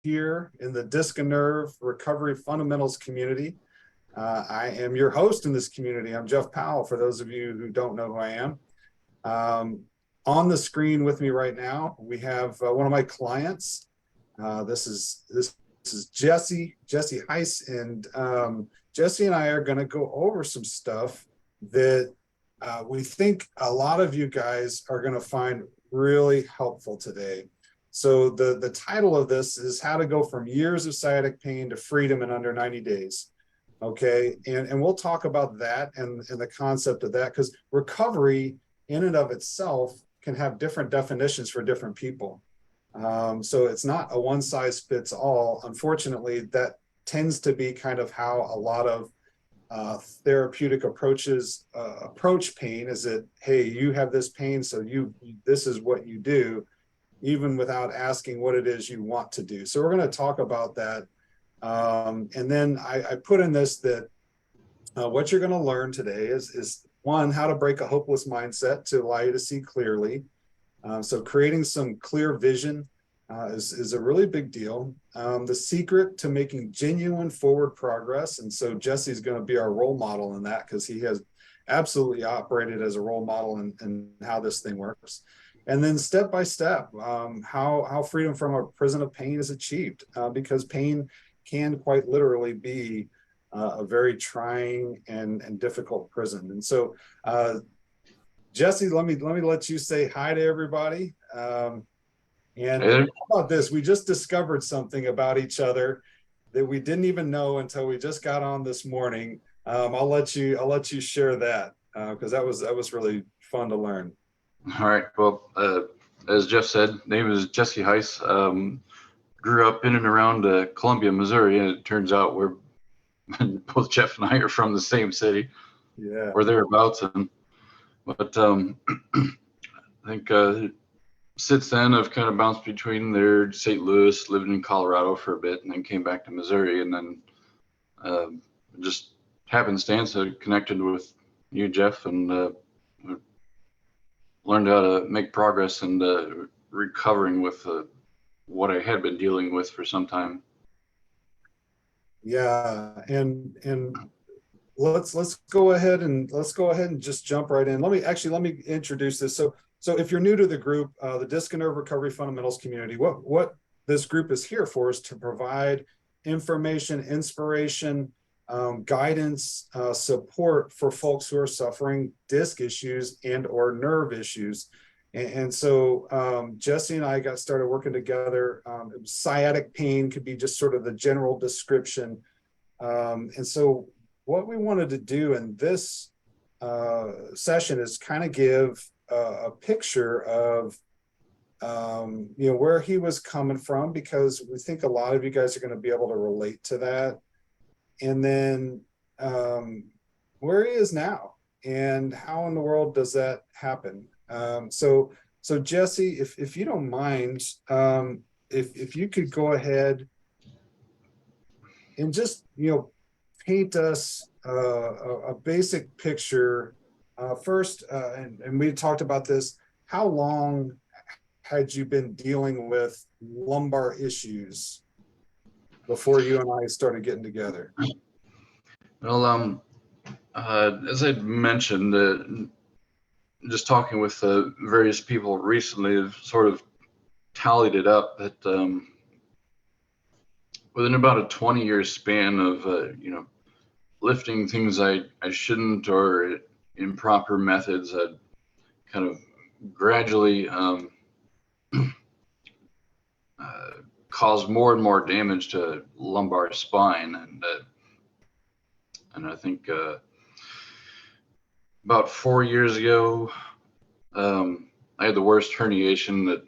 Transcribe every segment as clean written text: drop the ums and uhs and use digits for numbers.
here in the Disc and Nerve Recovery Fundamentals community. I am your host in this community. I'm Jeff Powell, for those of you who don't know who I am. On the screen with me right now, we have one of my clients. This is Jesse Heiss, and Jesse and I are going to go over some stuff that we think a lot of you guys are going to find really helpful today. So the title of this is How to Go from Years of Sciatic Pain to Freedom in Under 90 Days. Okay, and we'll talk about that and the concept of that, because recovery in and of itself can have different definitions for different people. So it's not a one size fits all. Unfortunately, that tends to be kind of how a lot of therapeutic approaches approach pain, is that, hey, you have this pain, so this is what you do, even without asking what it is you want to do. So we're going to talk about that. And then I put in this that what you're going to learn today is one, how to break a hopeless mindset to allow you to see clearly. So creating some clear vision is a really big deal. The secret to making genuine forward progress. And so Jesse's going to be our role model in that, because he has absolutely operated as a role model in how this thing works. And then step by step, how freedom from a prison of pain is achieved, because pain can quite literally be a very trying and difficult prison. And so, Jesse, let me let you say hi to everybody. And how about this? We just discovered something about each other that we didn't even know until we just got on this morning. I'll let you share that, because that was really fun to learn. All right. Well, as Jeff said, name is Jesse Heiss. Grew up in and around Columbia, Missouri, and it turns out we're both Jeff and I are from the same city. Yeah. Or thereabouts. But I think since then I've kind of bounced between there, St. Louis, lived in Colorado for a bit, and then came back to Missouri, and then just happenstance I connected with you, Jeff, and learned how to make progress and recovering with what I had been dealing with for some time. Yeah, and let's go ahead and just jump right in. Let me introduce this. So if you're new to the group, the Disc and Nerve Recovery Fundamentals community, what this group is here for is to provide information, inspiration, guidance, support for folks who are suffering disc issues and or nerve issues. And so Jesse and I got started working together. Sciatic pain could be just sort of the general description. And so what we wanted to do in this session is kind of give a picture of where he was coming from, because we think a lot of you guys are going to be able to relate to that. And then where he is now, and how in the world does that happen? So Jesse, if you don't mind, if you could go ahead and just paint us a basic picture first, and we talked about this. How long had you been dealing with lumbar issues before you and I started getting together? Well, as I mentioned, just talking with various people recently, have sort of tallied it up that within about a 20-year span of lifting things I shouldn't, or improper methods, I'd kind of gradually caused more and more damage to lumbar spine, and I think about 4 years ago, I had the worst herniation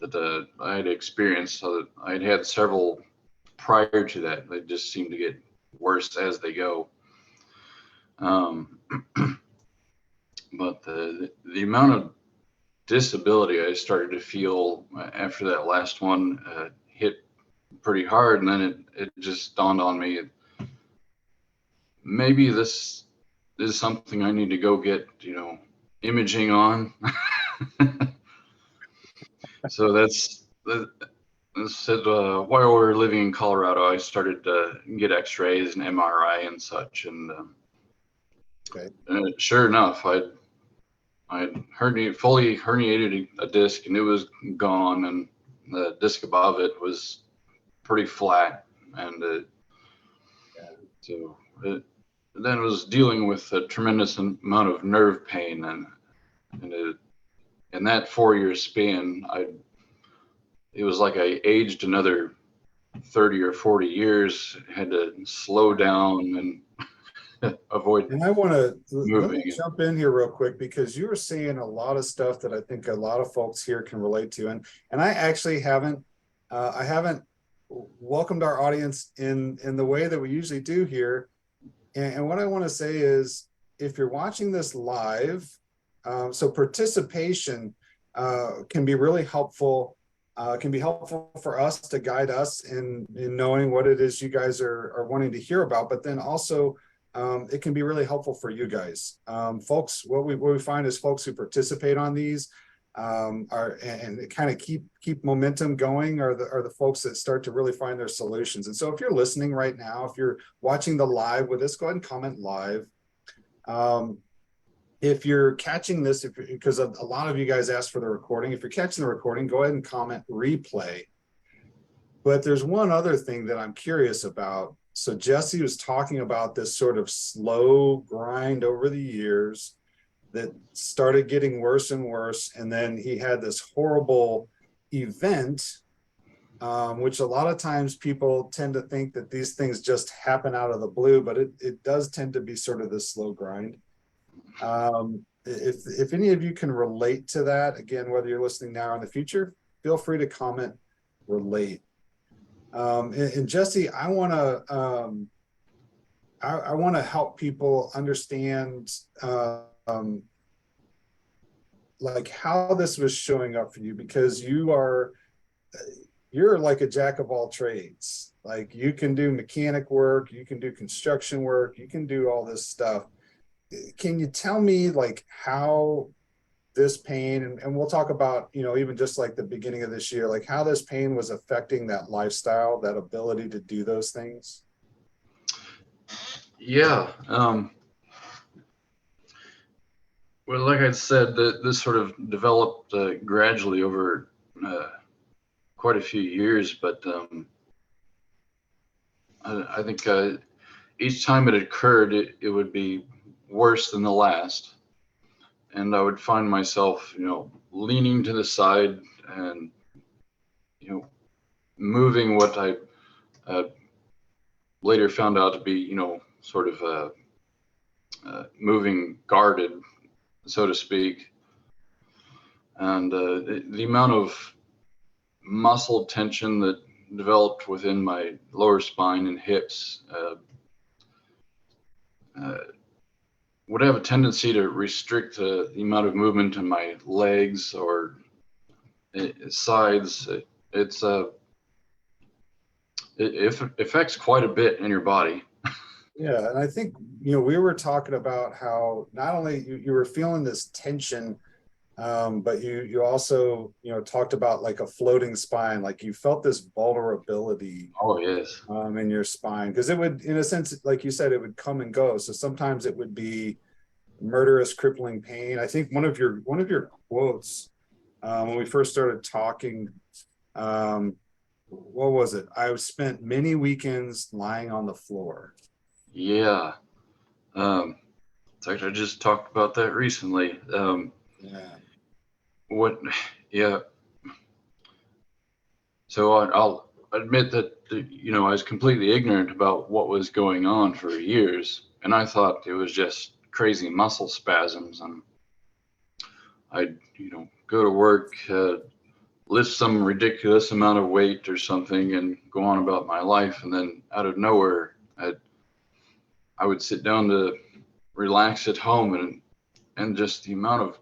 that I had experienced. So that I'd had several prior to that. They just seem to get worse as they go. But the amount of disability I started to feel after that last one hit pretty hard, and then it just dawned on me, maybe this is something I need to go get imaging on. So said while we were living in Colorado, I started to get X-rays and MRI and such, and Okay. sure enough, I fully herniated a disc, and it was gone, and the disc above it was pretty flat, and so then was dealing with a tremendous amount of nerve pain, and in that 4-year span, it was like I aged another 30 or 40 years, had to slow down and avoid And I want to let me moving. jump in here real quick, because you were saying a lot of stuff that I think a lot of folks here can relate to, and I actually haven't welcomed our audience in the way that we usually do here. And what I want to say is, if you're watching this live, so participation can be really helpful. Can be helpful for us to guide us in knowing what it is you guys are wanting to hear about, but then also it can be really helpful for you guys. Folks, what we find is folks who participate on these and kind of keep momentum going are the folks that start to really find their solutions. And so if you're listening right now, if you're watching the live with us, go ahead and comment live. If you're catching this, because a lot of you guys asked for the recording, if you're catching the recording, go ahead and comment replay. But there's one other thing that I'm curious about. So Jesse was talking about this sort of slow grind over the years that started getting worse and worse. And then he had this horrible event, which a lot of times people tend to think that these things just happen out of the blue, but it does tend to be sort of this slow grind. If any of you can relate to that, again, whether you're listening now or in the future, feel free to comment relate. And Jesse, I want to help people understand like how this was showing up for you, because you're like a jack of all trades. Like, you can do mechanic work, you can do construction work, you can do all this stuff. Can you tell me like how this pain, and we'll talk about, even just like the beginning of this year, like how this pain was affecting that lifestyle, that ability to do those things? Yeah. Well, like I said, this sort of developed gradually over quite a few years, but I think each time it occurred, it would be worse than the last. And I would find myself, leaning to the side and, moving what I later found out to be, sort of moving guarded, so to speak. And the amount of muscle tension that developed within my lower spine and hips would have a tendency to restrict the amount of movement in my legs or sides. It affects quite a bit in your body. Yeah, and I think, we were talking about how not only you were feeling this tension, but you also, talked about like a floating spine, like you felt this vulnerability. Oh, yes. In your spine, because it would, in a sense, like you said, it would come and go. So sometimes it would be murderous, crippling pain. I think one of your quotes when we first started talking, what was it? I've spent many weekends lying on the floor. Yeah. In fact, I just talked about that recently. Yeah. So I'll admit that, I was completely ignorant about what was going on for years. And I thought it was just crazy muscle spasms. And I'd, go to work, lift some ridiculous amount of weight or something and go on about my life. And then out of nowhere, I would sit down to relax at home, and just the amount of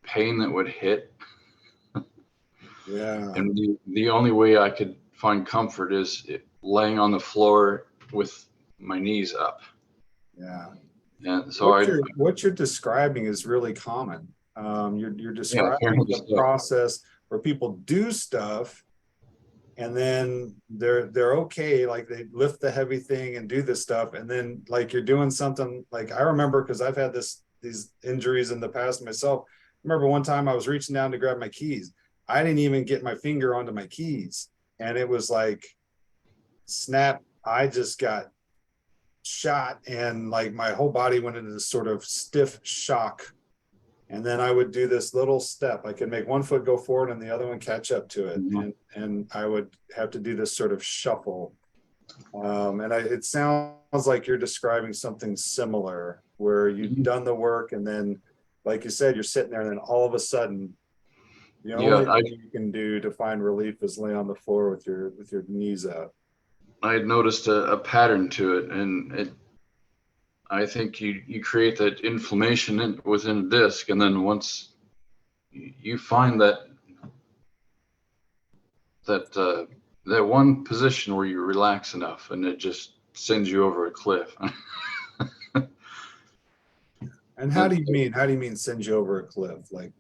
pain that would hit. Yeah. And the only way I could find comfort is laying on the floor with my knees up. Yeah. And so what you're describing is really common. You're describing the so. process where people do stuff and then they're okay, like they lift the heavy thing and do this stuff, and then like you're doing something. Like I remember, because I've had these injuries in the past myself. I remember one time I was reaching down to grab my keys. I didn't even get my finger onto my keys, and it was like snap. I just got shot, and like my whole body went into this sort of stiff shock. And then I would do this little step. I could make one foot go forward and the other one catch up to it. Mhm. And I would have to do this sort of shuffle. It sounds like you're describing something similar, where you've done the work, and then, like you said, you're sitting there, and then all of a sudden, the Yeah, only thing you can do to find relief is lay on the floor with your knees up. I had noticed a pattern to it, and I think you create that inflammation within a disc, and then once you find that one position where you relax enough, and it just sends you over a cliff. And how do you mean? How do you mean send you over a cliff? Like,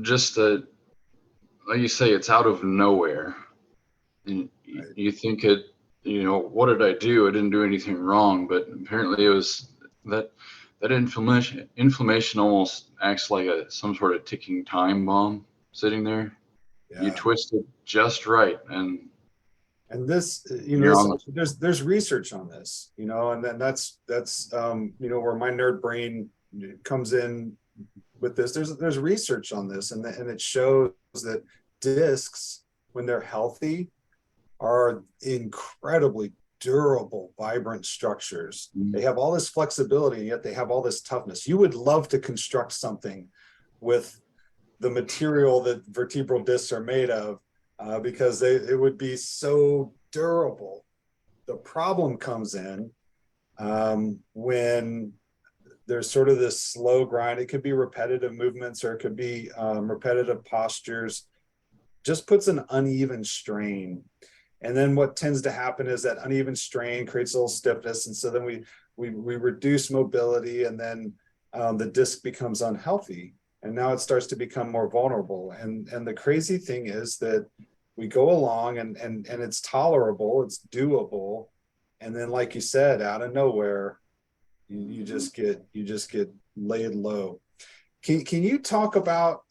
Just like you say, it's out of nowhere, and right. you think it. What did I do? I didn't do anything wrong, but apparently it was that inflammation almost acts like some sort of ticking time bomb sitting there. You Yeah. twist it just right, and And this, you're on the. there's research on this, and then that's where my nerd brain comes in with this. There's research on this, and it shows that discs, when they're healthy, are incredibly durable, vibrant structures. They have all this flexibility, and yet they have all this toughness. You would love to construct something with the material that vertebral discs are made of, because it would be so durable. The problem comes in when there's sort of this slow grind. It could be repetitive movements, or it could be repetitive postures. Just puts an uneven strain. And then what tends to happen is that uneven strain creates a little stiffness. And so then we reduce mobility, and then the disc becomes unhealthy. And now it starts to become more vulnerable. And the crazy thing is that we go along, and it's tolerable, it's doable. And then, like you said, out of nowhere, you just get laid low. Can you talk about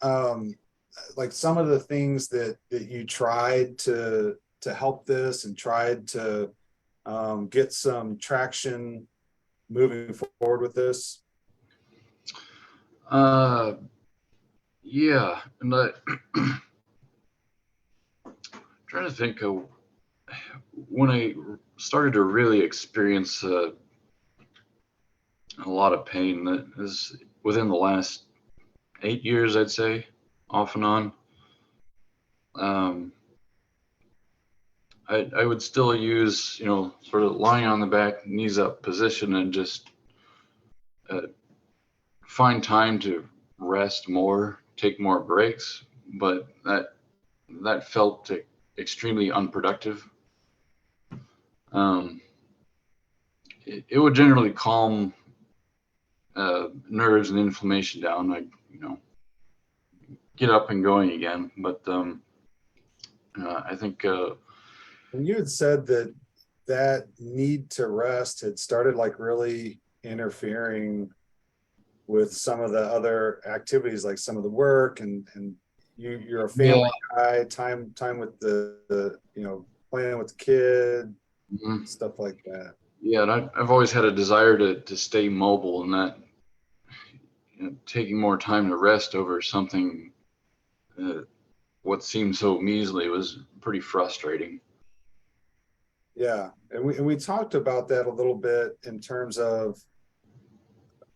like some of the things that you tried to help this, and tried to get some traction moving forward with this? Yeah, and I trying to think of when I started to really experience a lot of pain. That is within the last 8 years, I'd say, off and on. Um, I would still use, sort of lying on the back, knees up position, and just uh, find time to rest more, take more breaks. But that felt extremely unproductive. Um, it would generally calm nerves and inflammation down. Like, get up and going again. But I think And you had said that need to rest had started like really interfering with some of the other activities, like some of the work, and you're a yeah. family guy, time with the playing with the kid, Mhm. stuff like that. Yeah, and I've always had a desire to stay mobile, and that taking more time to rest over something uh, what seemed so measly was pretty frustrating. Yeah, and we talked about that a little bit in terms of,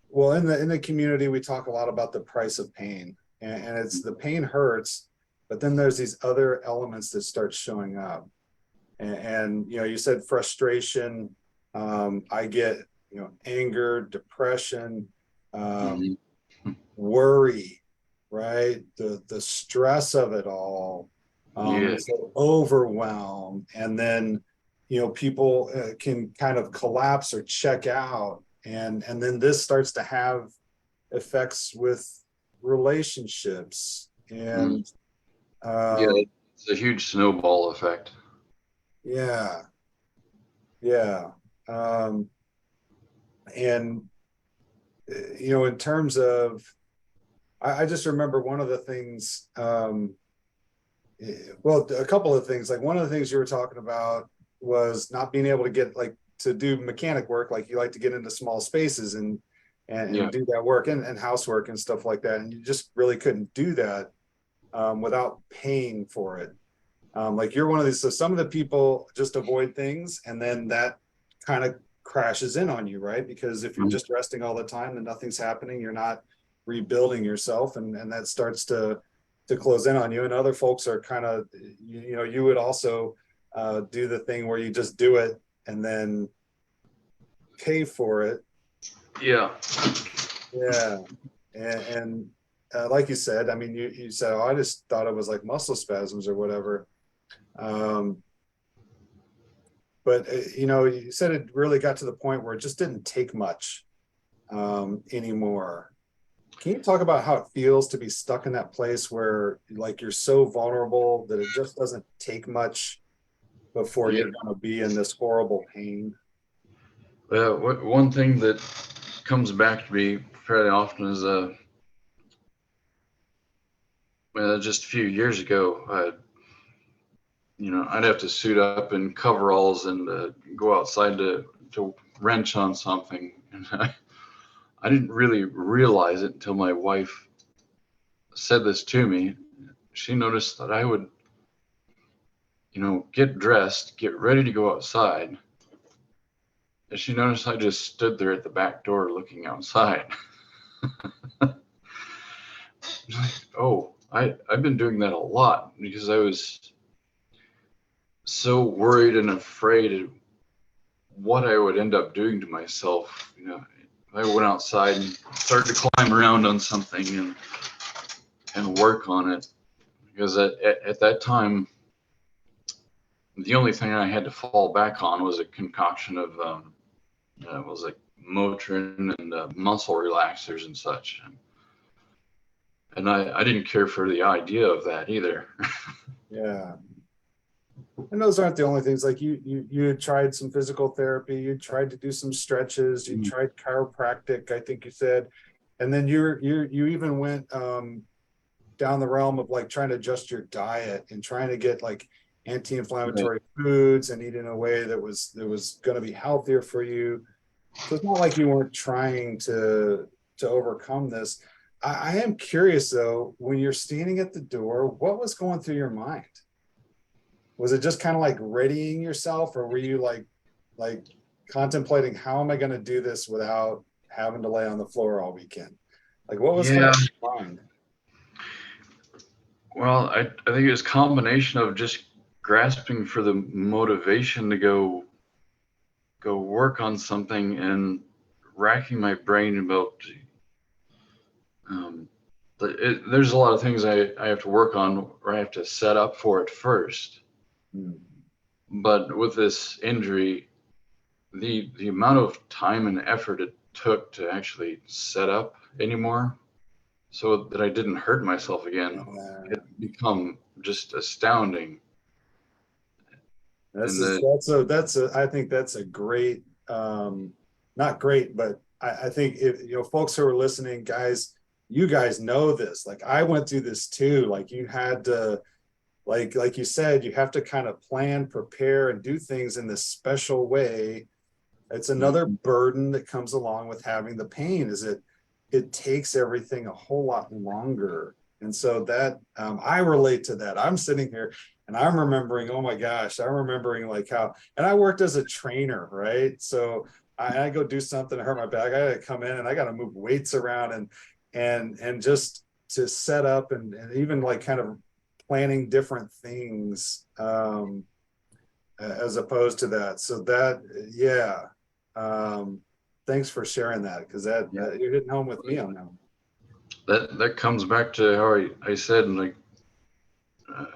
well, in the community, we talk a lot about the price of pain, and it's the pain hurts, but then there's these other elements that start showing up. And you said frustration. I get anger, depression, um, Mhm. worry, right? The stress of it all, Yeah, this overwhelm, and then people can kind of collapse or check out, and then this starts to have effects with relationships, mm, and yeah, um, It's a huge snowball effect. Yeah. Yeah. Um, and, in terms of, I just remember one of the things, well, a couple of things. Like one of the things you were talking about was not being able to get like to do mechanic work. Like you like to get into small spaces and Yeah. do that work and housework and stuff like that. And you just really couldn't do that without paying for it. Like you're one of these. So some of the people just avoid things, and then that kind of crashes in on you, right? Because if you're Mhm. just resting all the time and nothing's happening, you're not rebuilding yourself, and that starts to close in on you. And other folks are kind of, you would also do the thing where you just do it and then pay for it. Yeah. Yeah, and like you said, I mean, you said, oh, I just thought it was like muscle spasms or whatever. Um, but you said it really got to the point where it just didn't take much anymore. Can you talk about how it feels to be stuck in that place where like you're so vulnerable that it just doesn't take much before Yeah. you're going to be in this horrible pain? One thing that comes back to me fairly often is just a few years ago, I'd have to suit up in coveralls and go outside to wrench on something, and I didn't really realize it until my wife said this to me. She noticed that I would, get dressed, get ready to go outside, and she noticed I just stood there at the back door looking outside. Oh, I've been doing that a lot because I was so worried and afraid of what I would end up doing to myself. I went outside and started to climb around on something and work on it, because at that time the only thing I had to fall back on was a concoction of it was like Motrin and muscle relaxers and such, and I didn't care for the idea of that either. Yeah. And those aren't the only things. Like you had tried some physical therapy, you tried to do some stretches, you tried chiropractic, I think you said, and then you even went down the realm of like trying to adjust your diet and trying to get like Right. anti-inflammatory foods and eat in a way that was going to be healthier for you. So it's not like you weren't trying to overcome this. I am curious though, when you're standing at the door, what was going through your mind? Was it just kind of like readying yourself, or were you like contemplating how am I going to do this without having to lay on the floor all weekend? Like what was going Yeah. through your mind? Well, I think it was a combination of just grasping for the motivation to go work on something and racking my brain about um, there's a lot of things I have to work on, or I have to set up for it first. Hmm. But with this injury, the amount of time and effort it took to actually set up anymore so that I didn't hurt myself again Uh, had become just astounding. That's And just, I think that's a great, not great, but I think if, folks who are listening, guys, you guys know this. Like I went through this too. Like you had to, like you said, you have to kind of plan, prepare, and do things in this special way. It's another burden that comes along with having the pain, is it takes everything a whole lot longer. And so that I relate to that. I'm sitting here and I'm remembering, oh my gosh, I'm remembering like how, and I worked as a trainer, right? So I go do something, I hurt my back, I gotta come in and I gotta move weights around and just to set up and even like kind of planning different things as opposed to that. So that, yeah. Thanks for sharing that, because yeah, you're hitting home with me on that. that comes back to how I said, like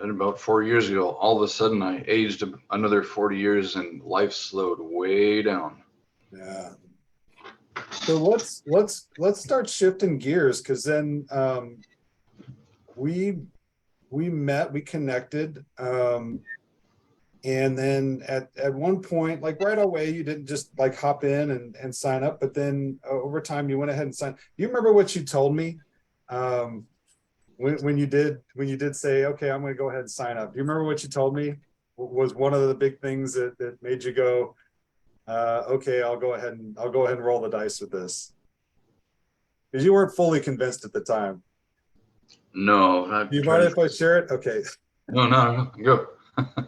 at about 4 years ago, all of a sudden I aged another 40 years and life slowed way down. Yeah. So let's start shifting gears, because then we we met, we connected. And then at one point, like right away, you didn't just like hop in and sign up, but then over time you went ahead and signed. Do you remember what you told me? When you did say, okay, I'm going to go ahead and sign up. Do you remember what you told me? Was one of the big things that made you go, okay, I'll go ahead and roll the dice with this? Because you weren't fully convinced at the time. No. Do you mind if I share it? Okay. No, go.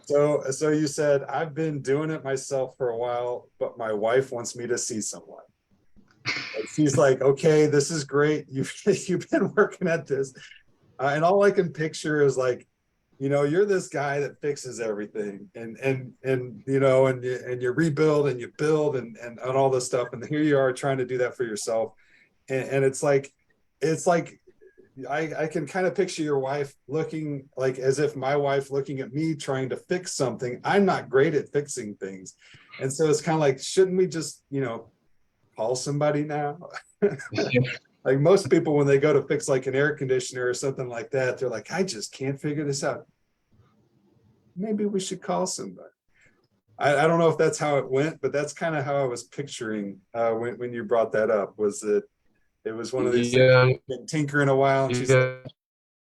So you said, I've been doing it myself for a while, but my wife wants me to see someone. And she's like, okay, this is great. You've been working at this. And all I can picture is like, you're this guy that fixes everything and you rebuild and you build and all this stuff. And here you are trying to do that for yourself. And it's like, I can kind of picture your wife looking like as if my wife looking at me trying to fix something. I'm not great at fixing things. And so it's kind of like, shouldn't we just, call somebody now? Like most people, when they go to fix like an air conditioner or something like that, they're like, I just can't figure this out. Maybe we should call somebody. I don't know if that's how it went, but that's kind of how I was picturing when you brought that up, was that it was one of these things, been tinkering a while, and she's like,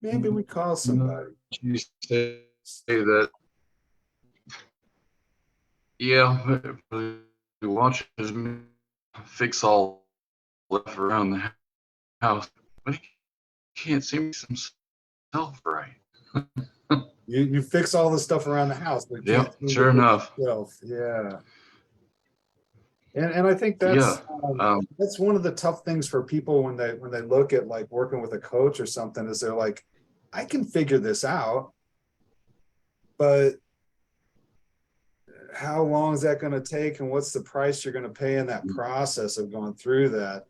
maybe we call somebody. You say that, watches me fix all left around the house, but he can't see himself right. You fix all the stuff around the house, but yep, sure enough. Yeah. And I think that's one of the tough things for people when they look at like working with a coach or something, is they're like, I can figure this out, but how long is that going to take, and what's the price you're going to pay in that process of going through that?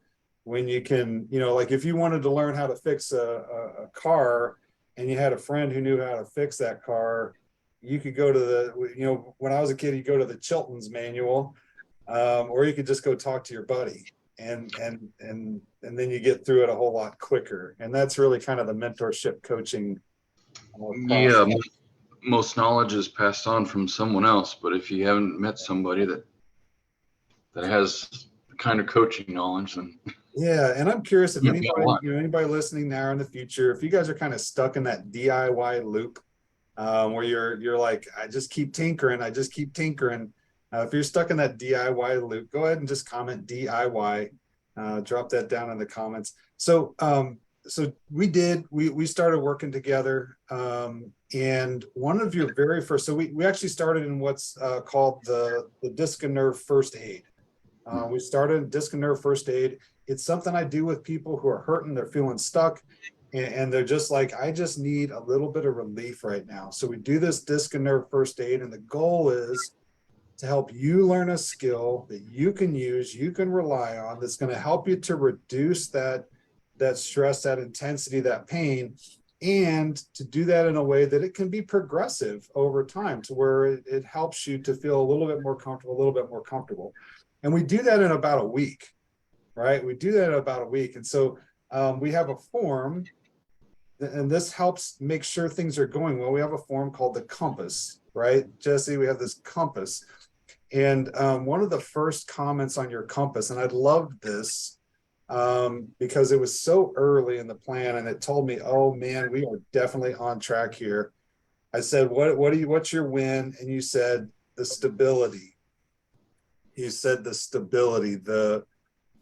When you can, like if you wanted to learn how to fix a car and you had a friend who knew how to fix that car, you could go to when I was a kid, you go to the Chilton's manual, or you could just go talk to your buddy, and then you get through it a whole lot quicker. And that's really kind of the mentorship coaching process. Yeah, most knowledge is passed on from someone else, but if you haven't met somebody that has the kind of coaching knowledge, then yeah. And I'm curious if anybody listening now or in the future, if you guys are kind of stuck in that DIY loop, where you're like, I just keep tinkering. If you're stuck in that DIY loop, go ahead and just comment DIY, drop that down in the comments. So we started working together, and one of your very first, so we actually started in what's called the disc and nerve first aid. We started disc and nerve first aid. It's something I do with people who are hurting, they're feeling stuck, and they're just like, I just need a little bit of relief right now. So we do this disc and nerve first aid, and the goal is to help you learn a skill that you can use, you can rely on, that's going to help you to reduce that stress, that intensity, that pain, and to do that in a way that it can be progressive over time, to where it helps you to feel a little bit more comfortable. And we do that in about a week, right? We do that in about a week. And so we have a form, and this helps make sure things are going well. We have a form called the compass, right? Jesse, we have this compass. And one of the first comments on your compass, and I loved this because it was so early in the plan, and it told me, oh man, we are definitely on track here. I said, what's your win? And you said the stability. You said the stability, and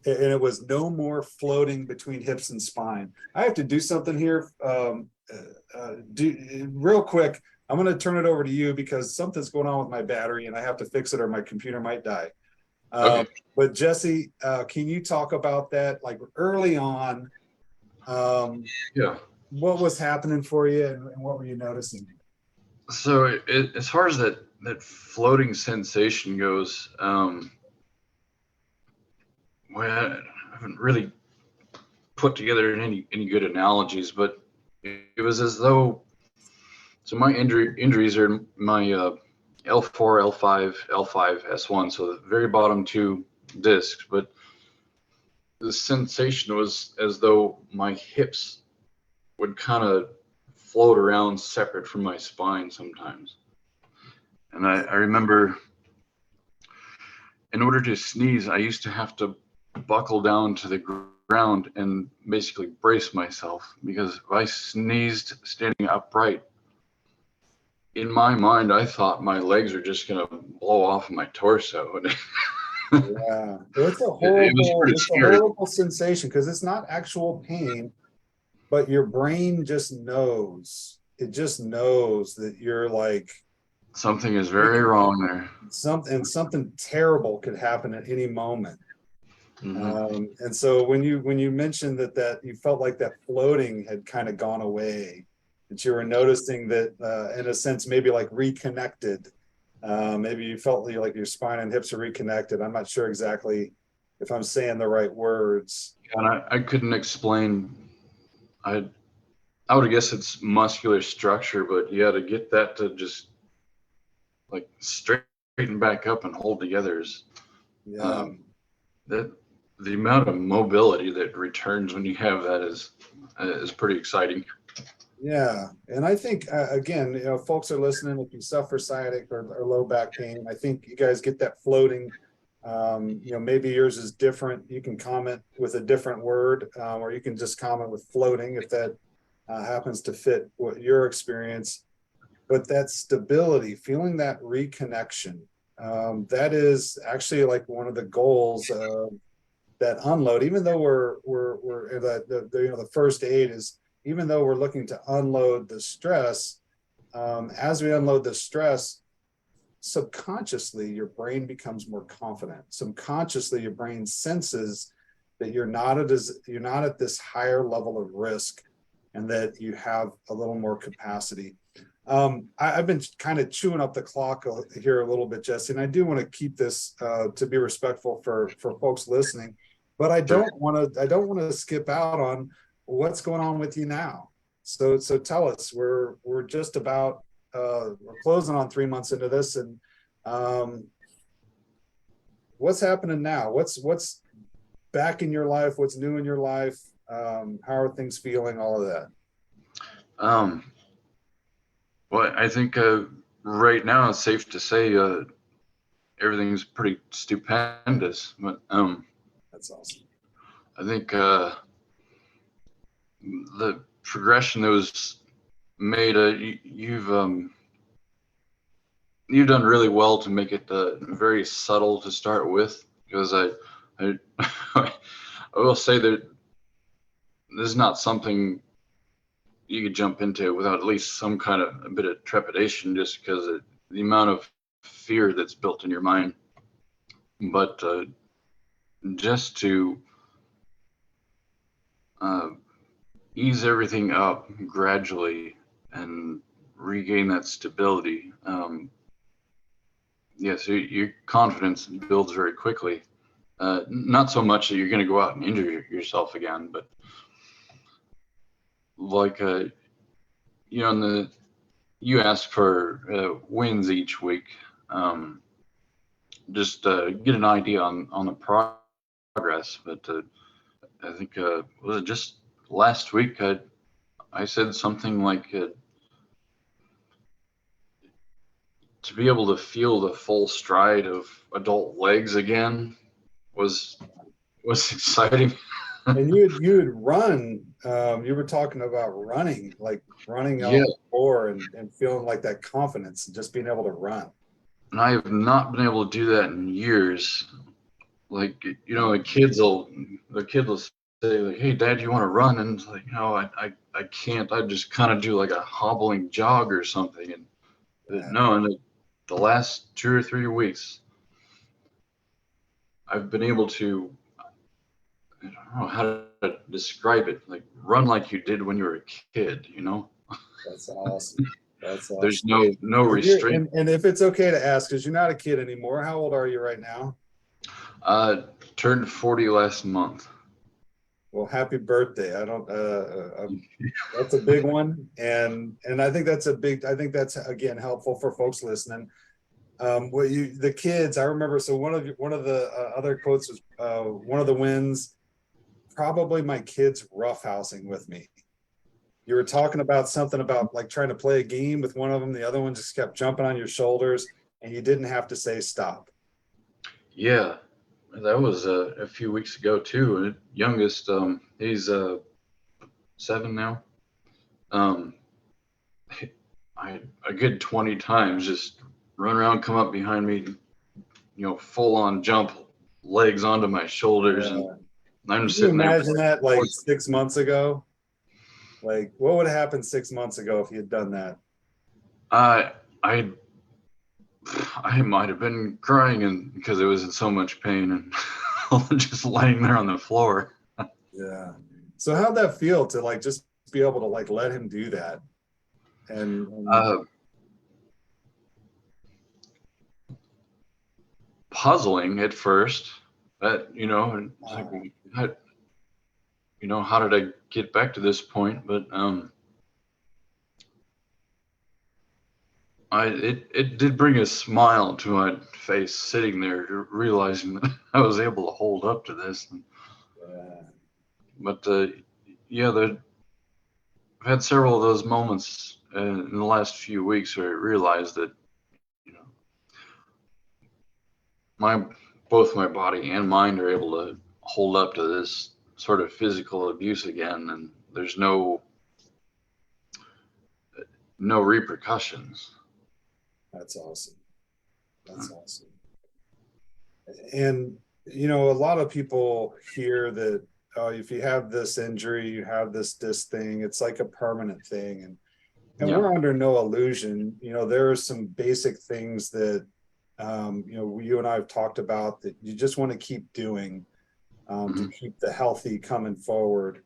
it was no more floating between hips and spine. I have to do something here. Real quick, I'm going to turn it over to you because something's going on with my battery and I have to fix it or my computer might die. Okay. But Jesse, can you talk about that, like early on? What was happening for you, and what were you noticing? So as far as that floating sensation goes, well, I haven't really put together any good analogies, but it was as though, so my injuries are my L4, L5, L5, S1, so the very bottom two discs, but the sensation was as though my hips would kind of float around separate from my spine sometimes. And I remember in order to sneeze, I used to have to buckle down to the ground and basically brace myself, because if I sneezed standing upright, in my mind, I thought my legs were just going to blow off of my torso. Yeah, it's a It was horrible, pretty it's a scary. horrible sensation because it's not actual pain, but your brain just knows. It just knows that you're like Something is very wrong there. something terrible could happen at any moment. Mm-hmm. And so when you mentioned that you felt like that floating had kind of gone away, that you were noticing that in a sense maybe like reconnected, maybe you felt like your spine and hips are reconnected. I'm not sure exactly if I'm saying the right words. And I couldn't explain. I would guess it's muscular structure, but yeah, to get that to just like straighten back up and hold together is Yeah. that the amount of mobility that returns when you have that is pretty exciting. Yeah, and I think again, folks are listening. If you suffer sciatic or low back pain, I think you guys get that floating. Maybe yours is different. You can comment with a different word, or you can just comment with floating if that happens to fit what your experience. But that stability, feeling that reconnection, that is actually like one of the goals of that unload. Even though we're the first aid is, even though we're looking to unload the stress, as we unload the stress, subconsciously your brain becomes more confident. Subconsciously, your brain senses that you're not at this higher level of risk, and that you have a little more capacity. I've been kind of chewing up the clock here a little bit, Jesse, and I do want to keep this to be respectful for folks listening, but I don't want to skip out on what's going on with you now. So tell us. We're just about we're closing on 3 months into this, and what's happening now? What's back in your life? What's new in your life? How are things feeling? All of that. Well, I think right now it's safe to say everything's pretty stupendous. But That's awesome. I think the progression that was made, you've done really well to make it very subtle to start with, because I I will say that this is not something you could jump into without at least some kind of a bit of trepidation, just because of the amount of fear that's built in your mind. But just to ease everything up gradually and regain that stability. So your confidence builds very quickly. Not so much that you're going to go out and injure yourself again, but like you ask for wins each week. Just get an idea on the progress. But I think was it just last week I said something like to be able to feel the full stride of adult legs again was exciting. And you would run. You were talking about running, like running on Yeah, the floor and feeling like that confidence and just being able to run. and I have not been able to do that in years. Like, the kid will say like, "Hey, Dad, you want to run?" And it's like, no, I can't. I just kind of do like a hobbling jog or something. And no, in the last 2 or 3 weeks, I've been able to, I don't know how to describe it, like run like you did when you were a kid, you know? That's awesome. That's awesome. There's no restraint. And if it's okay to ask, because you're not a kid anymore, how old are you right now? Turned 40 last month. Well, happy birthday. I don't that's a big one. And I think that's again helpful for folks listening. The kids, I remember, so one of the other quotes was one of the wins, probably my kids roughhousing with me. you were talking about something about like trying to play a game with one of them. The other one just kept jumping on your shoulders and you didn't have to say stop. Yeah, that was a few weeks ago too. Youngest, he's 7 now. Um, I a good 20 times just run around, come up behind me, full on jump, legs onto my shoulders, and I'm Can you sitting there. imagine that like 6 months ago? Like what would have happened 6 months ago if you had done that? I I I might have been crying and because it was in so much pain and just laying there on the floor. Yeah. So how'd that feel to like just be able to like let him do that? And Uh, Puzzling at first, but and it's like, how did I get back to this point? But it did bring a smile to my face sitting there, realizing that I was able to hold up to this. yeah, But yeah, I've had several of those moments in the last few weeks where I realized that you know my both my body and mind are able to hold up to this sort of physical abuse again, and there's no repercussions. that's awesome. That's awesome. And a lot of people hear that if you have this injury, you have this disc thing, it's like a permanent thing. And Yeah. we're under no illusion. There are some basic things that you and I have talked about that you just want to keep doing to keep the healthy coming forward.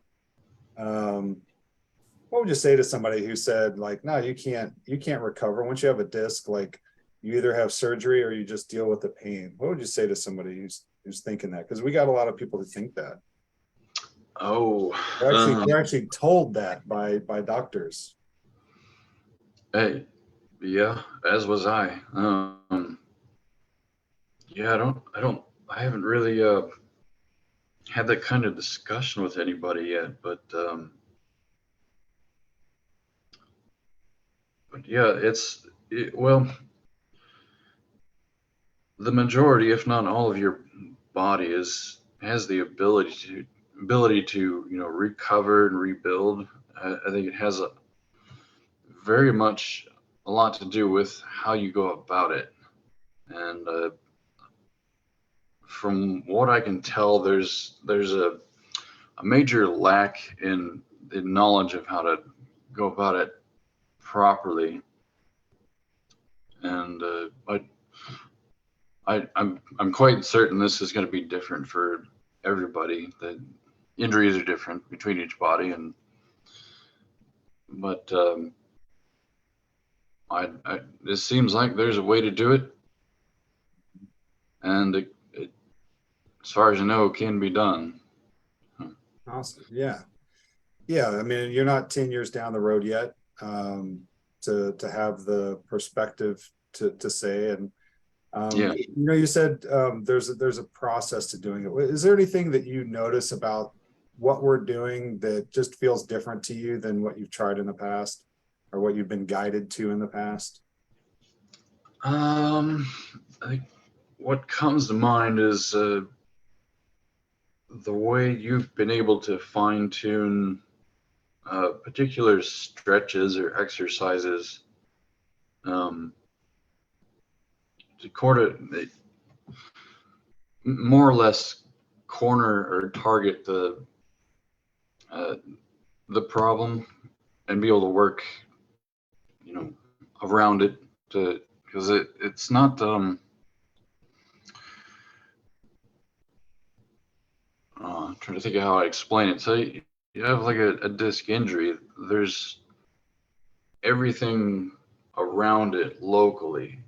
What would you say to somebody who said like, no, you can't recover once you have a disc? Like you either have surgery or you just deal with the pain. What would you say to somebody who's thinking that? Because we got a lot of people who think that. Oh, They're actually told that by doctors. hey, yeah, as was I. Yeah, I haven't really had that kind of discussion with anybody yet, but yeah, well, the majority, if not all of your body has the ability to recover and rebuild. I think it has very much a lot to do with how you go about it. And from what I can tell, there's a major lack in knowledge of how to go about it properly. And I'm quite certain this is going to be different for everybody. The injuries are different between each body, but it seems like there's a way to do it, and as far as I know, it can be done. Awesome. Yeah. Yeah. I mean, you're not 10 years down the road yet to have the perspective to say. And Yeah. you said there's a process to doing it. Is there anything that you notice about what we're doing that just feels different to you than what you've tried in the past or what you've been guided to in the past? I think what comes to mind is the way you've been able to fine tune particular stretches or exercises um, to more or less corner or target uh, the problem and be able to work, around it because it's not I'm trying to think of how I explain it. So you have like a disc injury. There's everything around it locally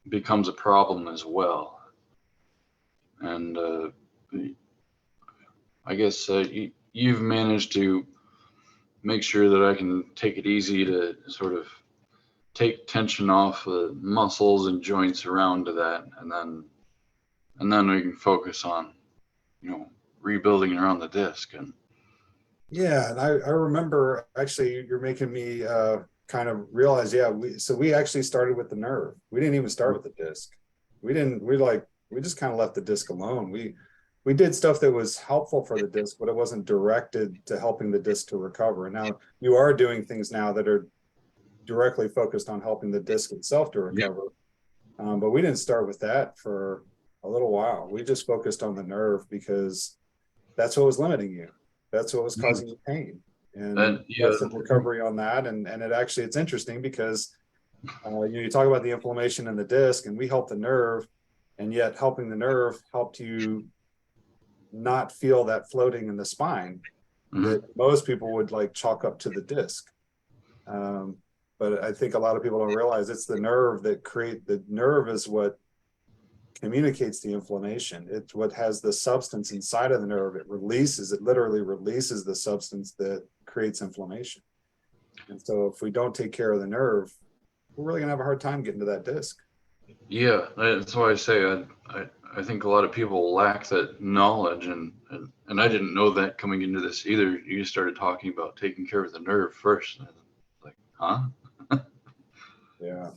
becomes a problem as well. And I guess you've managed to make sure that I can take it easy to sort of take tension off the muscles and joints around to that, and then we can focus on rebuilding around the disc. And Yeah, and I remember actually you're making me kind of realize, yeah, we actually started with the nerve. We didn't even start with the disc. We just kind of left the disc alone. We did stuff that was helpful for the disc, but it wasn't directed to helping the disc to recover. And now you are doing things now that are directly focused on helping the disc itself to Yeah. recover. But we didn't start with that for a little while. We just focused on the nerve because that's what was limiting you. That's what was causing you pain. And And yeah, got some recovery on that. And it actually, it's interesting because you talk about the inflammation in the disc and we help the nerve, and yet helping the nerve helped you not feel that floating in the spine that mhm. most people would like chalk up to the disc. Um, but I think a lot of people don't realize it's the nerve that the nerve is what communicates the inflammation. It's what has the substance inside of the nerve. It literally releases the substance that creates inflammation. And so if we don't take care of the nerve, we're really gonna have a hard time getting to that disc. Yeah, that's why I say I think a lot of people lack that knowledge, and I didn't know that coming into this either. You started talking about taking care of the nerve first, and I was like, huh? Yeah.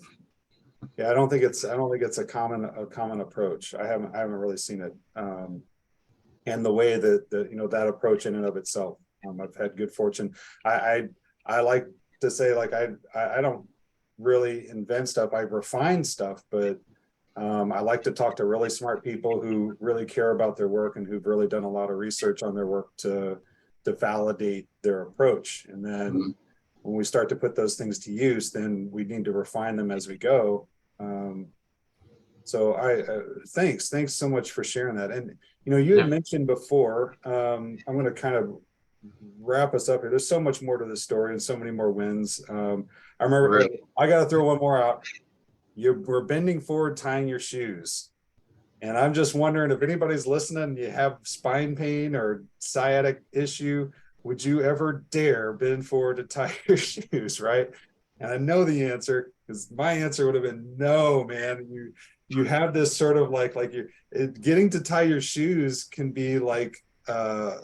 Yeah, I don't think it's a common approach. I haven't really seen it. And the way that that approach in and of itself. I've had good fortune. I, I I like to say like I don't really invent stuff. I refine stuff, but I like to talk to really smart people who really care about their work and who've really done a lot of research on their work to validate their approach. And then Mhm. when we start to put those things to use, then we need to refine them as we go. Um, so thanks so much for sharing that. And you had Yeah, mentioned before. I'm going to kind of wrap us up here. There's so much more to the story and so many more wins. I remember right. I got to throw one more out. You were bending forward, tying your shoes. And I'm just wondering if anybody's listening, you have spine pain or sciatic issue, would you ever dare bend forward to tie your shoes, right? And I know the answer because my answer would have been no, man. You have this sort of like you getting to tie your shoes can be like a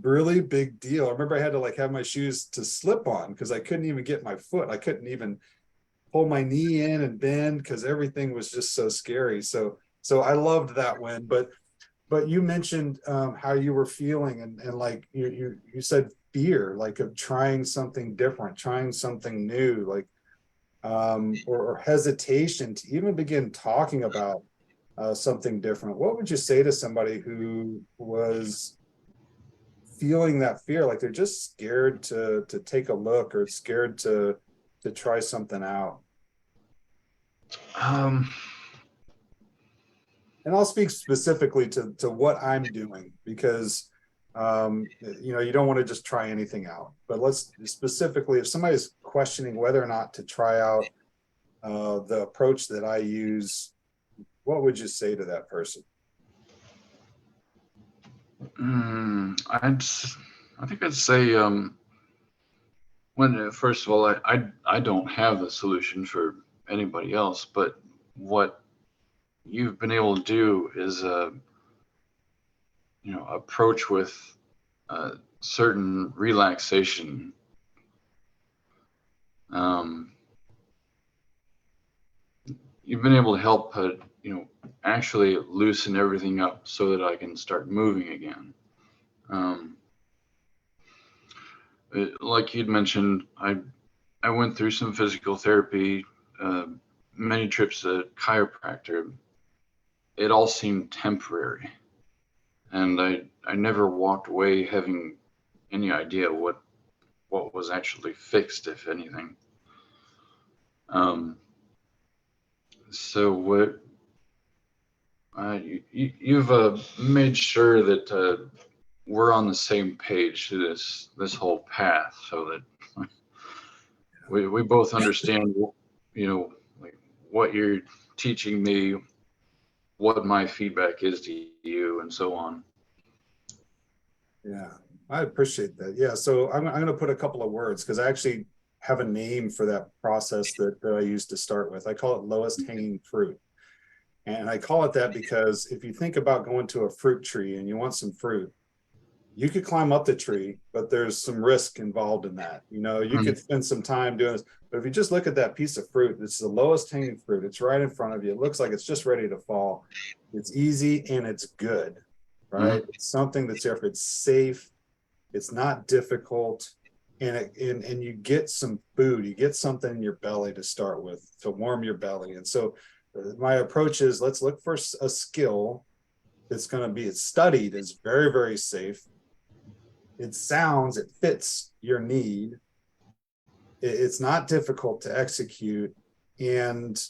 really big deal. I remember I had to like have my shoes to slip on because I couldn't even get my foot. I couldn't even pull my knee in and bend because everything was just so scary. So I loved that win. But you mentioned how you were feeling and like you said fear, like of trying something different, trying something new, like or hesitation to even begin talking about something different. What would you say to somebody who was feeling that fear, like they're just scared to take a look or scared to try something out? Um, And I'll speak specifically to what I'm doing because you don't want to just try anything out. But let's specifically, if somebody's questioning whether or not to try out the approach that I use, what would you say to that person? mm, I'd I think I'd say when first of all I don't have the solution for anybody else, but what you've been able to do is approach with certain relaxation. Um, you've been able to help, actually loosen everything up so that I can start moving again. Um, like you'd mentioned, I went through some physical therapy, uh, many trips to chiropractor. It all seemed temporary, and I never walked away having any idea what was actually fixed, if anything. Um, so what you've made sure that we're on the same page to this whole path, so that we both understand, like what you're teaching me, what my feedback is to you, and so on. Yeah, I appreciate that. Yeah, so I'm going to put a couple of words because I actually have a name for that process that I use to start with. I call it lowest hanging fruit. And I call it that because if you think about going to a fruit tree and you want some fruit, you could climb up the tree, but there's some risk involved in that. You know, you could spend some time doing this, but if you just look at that piece of fruit, it's the lowest hanging fruit. It's right in front of you. It looks like it's just ready to fall. It's easy and it's good, right? It's something that's there. It's safe. It's not difficult. And you get some food, you get something in your belly to start with to warm your belly. And so my approach is, let's look for a skill that's going to be studied, is very, very safe. It fits your need. It's not difficult to execute, and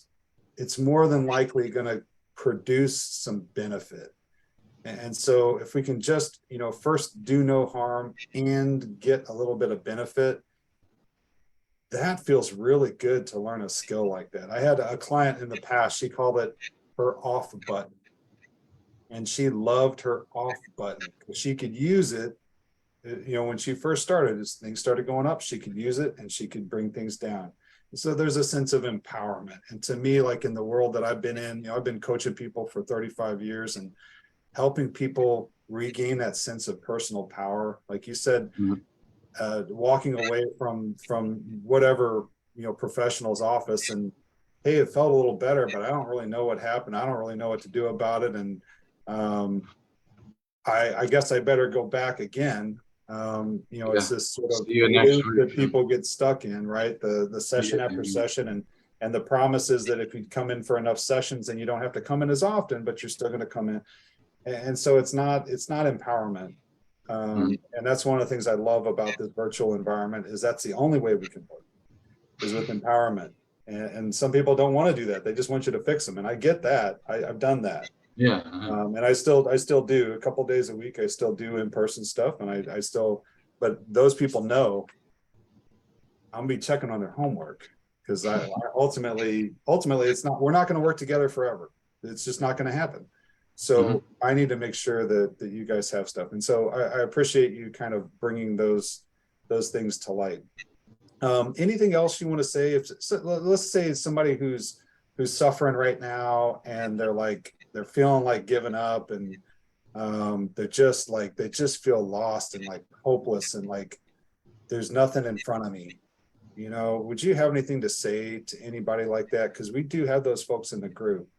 it's more than likely going to produce some benefit. And so if we can just, first do no harm and get a little bit of benefit, that feels really good to learn a skill like that. I had a client in the past, she called it her off button. And she loved her off button because she could use it. When she first started, as things started going up, she could use it and she could bring things down. And so there's a sense of empowerment. And to me, like in the world that I've been in, I've been coaching people for 35 years and helping people regain that sense of personal power. Like you said, walking away from whatever, professional's office and, hey, it felt a little better, but I don't really know what happened. I don't really know what to do about it. And I guess I better go back again. It's this sort of loop that people get stuck in, right? The session after session, and the promise is that if you come in for enough sessions, then you don't have to come in as often, but you're still going to come in. And so it's not empowerment. And that's one of the things I love about this virtual environment, is that's the only way we can work, is with empowerment. And some people don't want to do that. They just want you to fix them. And I get that. I've done that. Yeah. And I still do a couple days a week. I still do in-person stuff, and I still, but those people know I'm gonna be checking on their homework, because I ultimately we're not going to work together forever. It's just not going to happen. So I need to make sure that you guys have stuff. And so I appreciate you kind of bringing those things to light. Anything else you want to say? Let's say somebody who's suffering right now, and they're feeling like giving up, and they just feel lost and like hopeless, and like there's nothing in front of me. Would you have anything to say to anybody like that? Because we do have those folks in the group.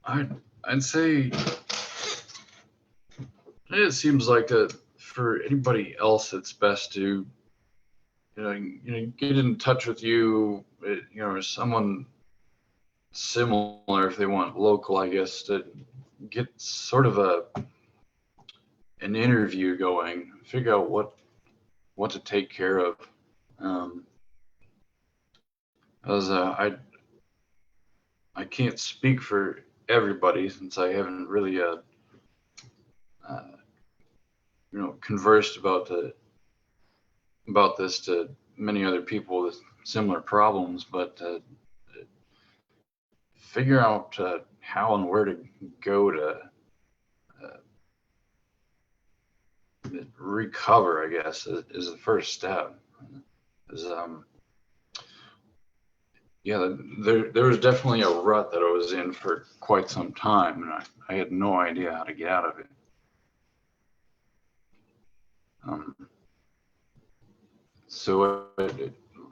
I'd say it seems like for anybody else, it's best to get in touch with you, or someone similar, if they want local, I guess, to get sort of an interview going, figure out what to take care of. As I can't speak for everybody, since I haven't really conversed about this to many other people with similar problems, but figure out how and where to go to recover, I guess, is the first step. There was definitely a rut that I was in for quite some time, and I had no idea how to get out of it. So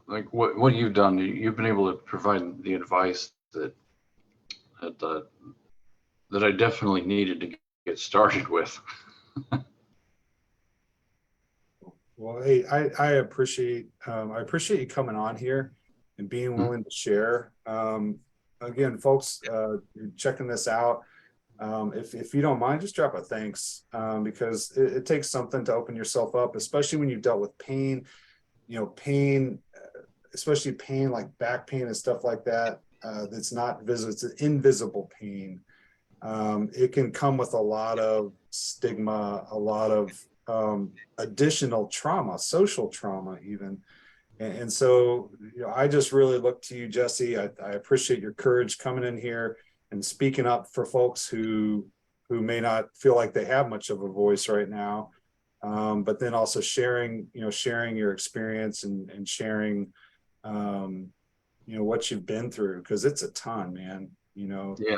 like what you've done, you've been able to provide the advice that I definitely needed to get started with. Well, hey, I appreciate you coming on here and being willing to share. Again, folks, checking this out. If you don't mind, just drop a thanks, because it takes something to open yourself up, especially when you've dealt with pain, especially pain like back pain and stuff like that. That's not visible. It's an invisible pain. It can come with a lot of stigma, a lot of additional trauma, social trauma even. And so, I just really look to you, Jesse. I appreciate your courage coming in here and speaking up for folks who may not feel like they have much of a voice right now. But then also sharing your experience and sharing, what you've been through, because it's a ton, man. you know, Yeah.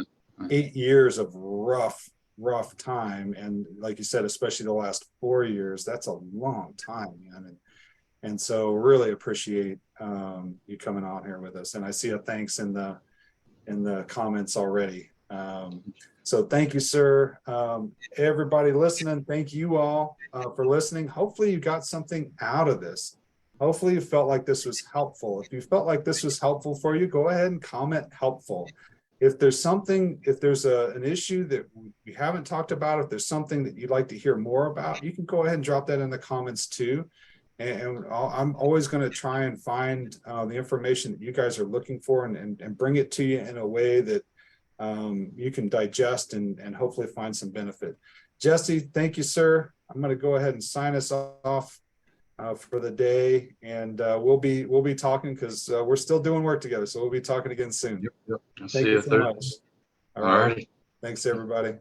8 years of rough time. And like you said, especially the last 4 years, that's a long time, man. And so really appreciate you coming on here with us. And I see a thanks in the comments already. So thank you, sir. Everybody listening, thank you all for listening. Hopefully you got something out of this. Hopefully you felt like this was helpful. If you felt like this was helpful for you, go ahead and comment helpful. If there's something, if there's an issue that we haven't talked about, if there's something that you'd like to hear more about, you can go ahead and drop that in the comments too. And I'm always going to try and find the information that you guys are looking for and bring it to you in a way that you can digest and hopefully find some benefit. Jesse, thank you, sir. I'm going to go ahead and sign us off for the day, and we'll be talking because we're still doing work together. So we'll be talking again soon. Yep. Thank you so much. All right. Thanks, everybody.